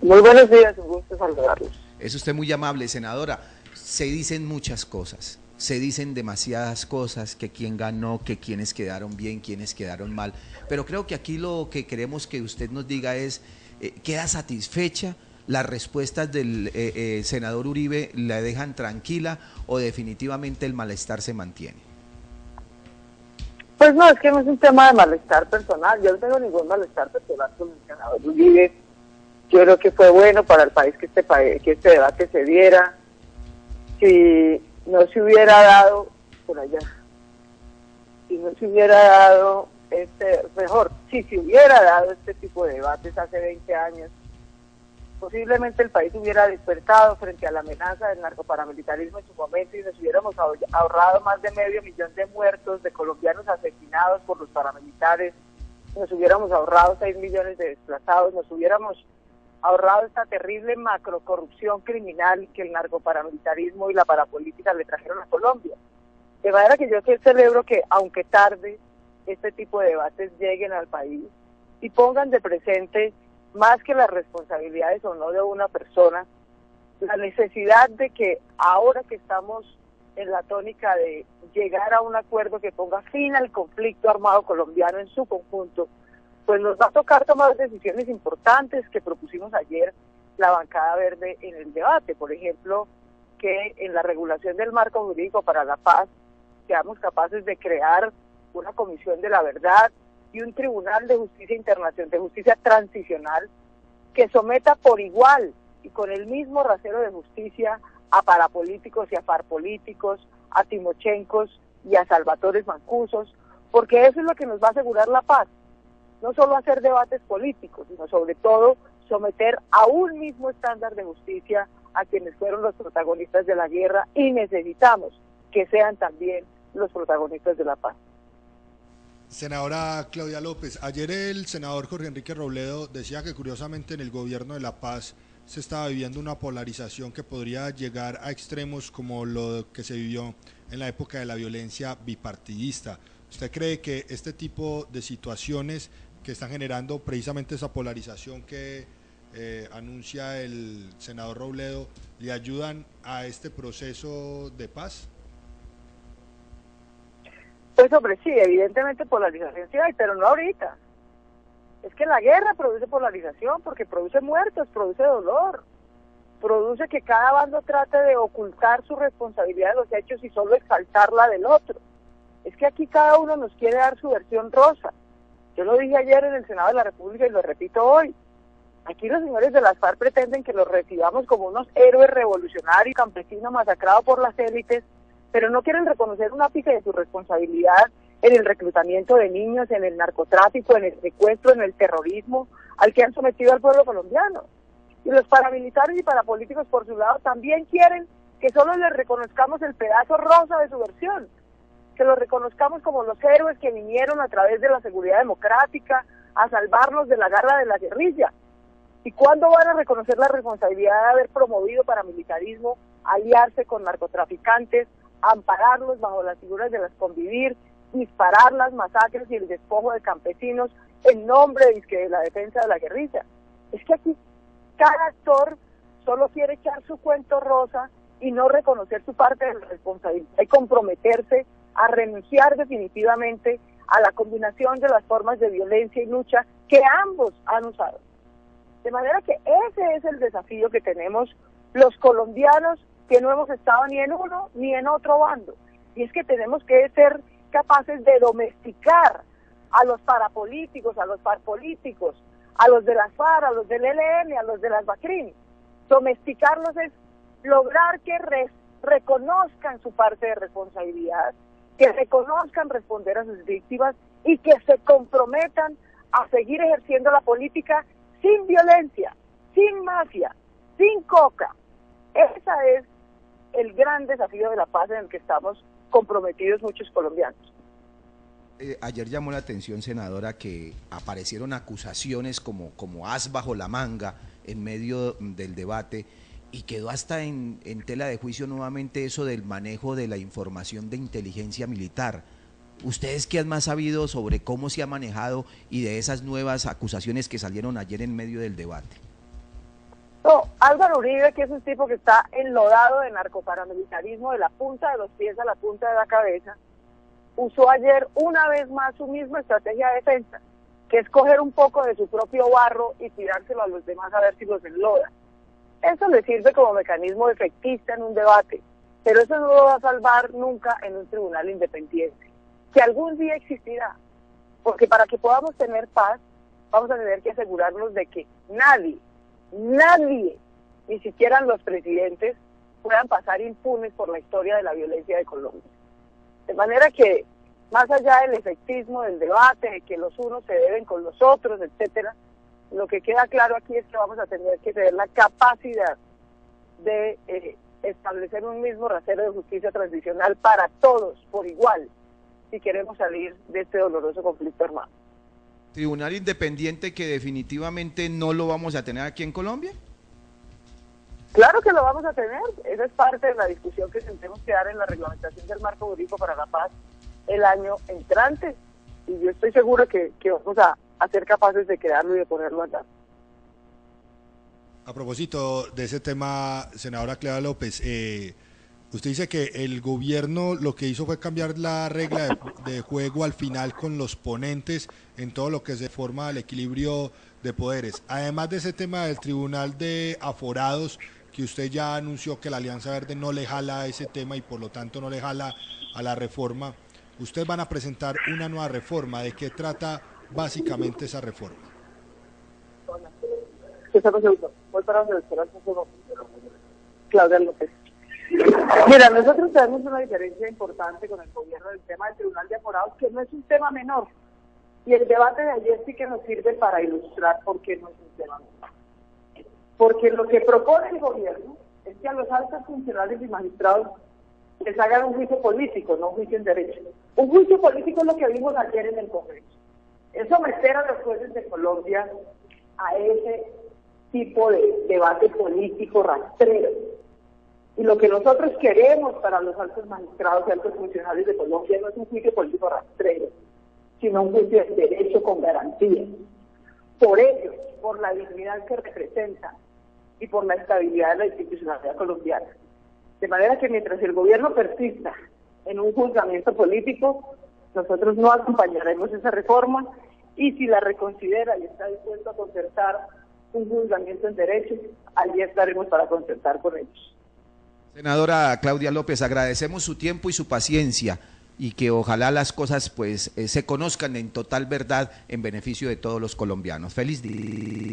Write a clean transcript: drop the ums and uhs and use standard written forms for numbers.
Muy buenos días, un gusto saludarlos. Es usted muy amable, senadora. Se dicen muchas cosas, se dicen demasiadas cosas, que quién ganó, que quiénes quedaron bien, quiénes quedaron mal. Pero creo que aquí lo que queremos que usted nos diga es, ¿queda satisfecha? ¿Las respuestas del senador Uribe la dejan tranquila o definitivamente el malestar se mantiene? Pues no, es que no es un tema de malestar personal. Yo no tengo ningún malestar personal con el senador Uribe. Yo creo que fue bueno para el país que este debate se diera. Si no se hubiera dado por allá, si no se hubiera dado si se hubiera dado este tipo de debates hace 20 años, posiblemente el país hubiera despertado frente a la amenaza del narcoparamilitarismo en su momento y nos hubiéramos ahorrado más de 500.000 de muertos, de colombianos asesinados por los paramilitares, nos hubiéramos ahorrado 6 millones de desplazados, nos hubiéramos ahorrado esta terrible macrocorrupción criminal que el narcoparamilitarismo y la parapolítica le trajeron a Colombia. De manera que yo celebro que, aunque tarde, este tipo de debates lleguen al país y pongan de presente, más que las responsabilidades o no de una persona, la necesidad de que ahora que estamos en la tónica de llegar a un acuerdo que ponga fin al conflicto armado colombiano en su conjunto, pues nos va a tocar tomar decisiones importantes que propusimos ayer la bancada verde en el debate. Por ejemplo, que en la regulación del marco jurídico para la paz seamos capaces de crear una comisión de la verdad y un tribunal de justicia internacional, de justicia transicional, que someta por igual y con el mismo rasero de justicia a parapolíticos y a farpolíticos, a timochencos y a salvatores mancusos, porque eso es lo que nos va a asegurar la paz. No solo hacer debates políticos, sino sobre todo someter a un mismo estándar de justicia a quienes fueron los protagonistas de la guerra y necesitamos que sean también los protagonistas de la paz. Senadora Claudia López, ayer el senador Jorge Enrique Robledo decía que curiosamente en el gobierno de la paz se estaba viviendo una polarización que podría llegar a extremos como lo que se vivió en la época de la violencia bipartidista. ¿Usted cree que este tipo de situaciones que están generando precisamente esa polarización que anuncia el senador Robledo le ayudan a este proceso de paz? Pues hombre, sí, evidentemente polarización sí hay, pero no ahorita. Es que la guerra produce polarización porque produce muertos, produce dolor, produce que cada bando trate de ocultar su responsabilidad de los hechos y solo exaltar la del otro. Es que aquí cada uno nos quiere dar su versión rosa. Yo lo dije ayer en el Senado de la República y lo repito hoy. Aquí los señores de las FARC pretenden que los recibamos como unos héroes revolucionarios, campesinos masacrados por las élites, pero no quieren reconocer un ápice de su responsabilidad en el reclutamiento de niños, en el narcotráfico, en el secuestro, en el terrorismo al que han sometido al pueblo colombiano. Y los paramilitares y parapolíticos, por su lado, también quieren que solo les reconozcamos el pedazo rosa de su versión, que los reconozcamos como los héroes que vinieron a través de la seguridad democrática a salvarnos de la garra de la guerrilla. ¿Y cuándo van a reconocer la responsabilidad de haber promovido paramilitarismo, aliarse con narcotraficantes, ampararlos bajo las figuras de las convivir, disparar las masacres y el despojo de campesinos en nombre de la defensa de la guerrilla? Es que aquí cada actor solo quiere echar su cuento rosa y no reconocer su parte de la responsabilidad y comprometerse a renunciar definitivamente a la combinación de las formas de violencia y lucha que ambos han usado. De manera que ese es el desafío que tenemos los colombianos, que no hemos estado ni en uno ni en otro bando. Y es que tenemos que ser capaces de domesticar a los parapolíticos, a los farpolíticos, a los de las FARC, a los del ELN, a los de las BACRIM. Domesticarlos es lograr que reconozcan su parte de responsabilidad, que reconozcan responder a sus víctimas y que se comprometan a seguir ejerciendo la política sin violencia, sin mafia, sin coca. Ese es el gran desafío de la paz en el que estamos comprometidos muchos colombianos. Ayer llamó la atención, senadora, que aparecieron acusaciones como as bajo la manga en medio del debate y quedó hasta en tela de juicio nuevamente eso del manejo de la información de inteligencia militar. ¿Ustedes qué han más sabido sobre cómo se ha manejado y de esas nuevas acusaciones que salieron ayer en medio del debate? Álvaro Uribe, que es un tipo que está enlodado de narcoparamilitarismo de la punta de los pies a la punta de la cabeza, usó ayer una vez más su misma estrategia de defensa, que es coger un poco de su propio barro y tirárselo a los demás a ver si los enloda. Eso le sirve como mecanismo efectista en un debate, pero eso no lo va a salvar nunca en un tribunal independiente, que algún día existirá, porque para que podamos tener paz, vamos a tener que asegurarnos de que nadie, ni siquiera los presidentes, puedan pasar impunes por la historia de la violencia de Colombia. De manera que, más allá del efectismo del debate, de que los unos se deben con los otros, etcétera, lo que queda claro aquí es que vamos a tener que tener la capacidad de establecer un mismo rasero de justicia transicional para todos, por igual, si queremos salir de este doloroso conflicto armado. ¿Tribunal independiente que definitivamente no lo vamos a tener aquí en Colombia? Claro que lo vamos a tener, esa es parte de la discusión que tendremos que dar en la reglamentación del marco jurídico para la paz el año entrante, y yo estoy seguro que vamos a ser capaces de crearlo y de ponerlo allá. A propósito de ese tema, senadora Cleva López, usted dice que el gobierno lo que hizo fue cambiar la regla de juego al final con los ponentes en todo lo que se forma el equilibrio de poderes. Además de ese tema del Tribunal de Aforados, que usted ya anunció que la Alianza Verde no le jala a ese tema y por lo tanto no le jala a la reforma, ustedes van a presentar una nueva reforma. ¿De qué trata básicamente esa reforma? Claudia López. Mira, nosotros tenemos una diferencia importante con el gobierno del tema del Tribunal de Aforados, que no es un tema menor. Y el debate de ayer sí que nos sirve para ilustrar por qué no es un tema menor. Porque lo que propone el gobierno es que a los altos funcionarios y magistrados les hagan un juicio político, no un juicio en derecho. Un juicio político es lo que vimos ayer en el Congreso. Es someter a los jueces de Colombia a ese tipo de debate político rastrero. Y lo que nosotros queremos para los altos magistrados y altos funcionarios de Colombia no es un juicio político rastrero, sino un juicio de derecho con garantías. Por ellos, por la dignidad que representan y por la estabilidad de la institucionalidad colombiana. De manera que mientras el gobierno persista en un juzgamiento político, nosotros no acompañaremos esa reforma, y si la reconsidera y está dispuesto a concertar un juzgamiento en derecho, allí estaremos para concertar con ellos. Senadora Claudia López, agradecemos su tiempo y su paciencia, y que ojalá las cosas pues se conozcan en total verdad en beneficio de todos los colombianos. Feliz día.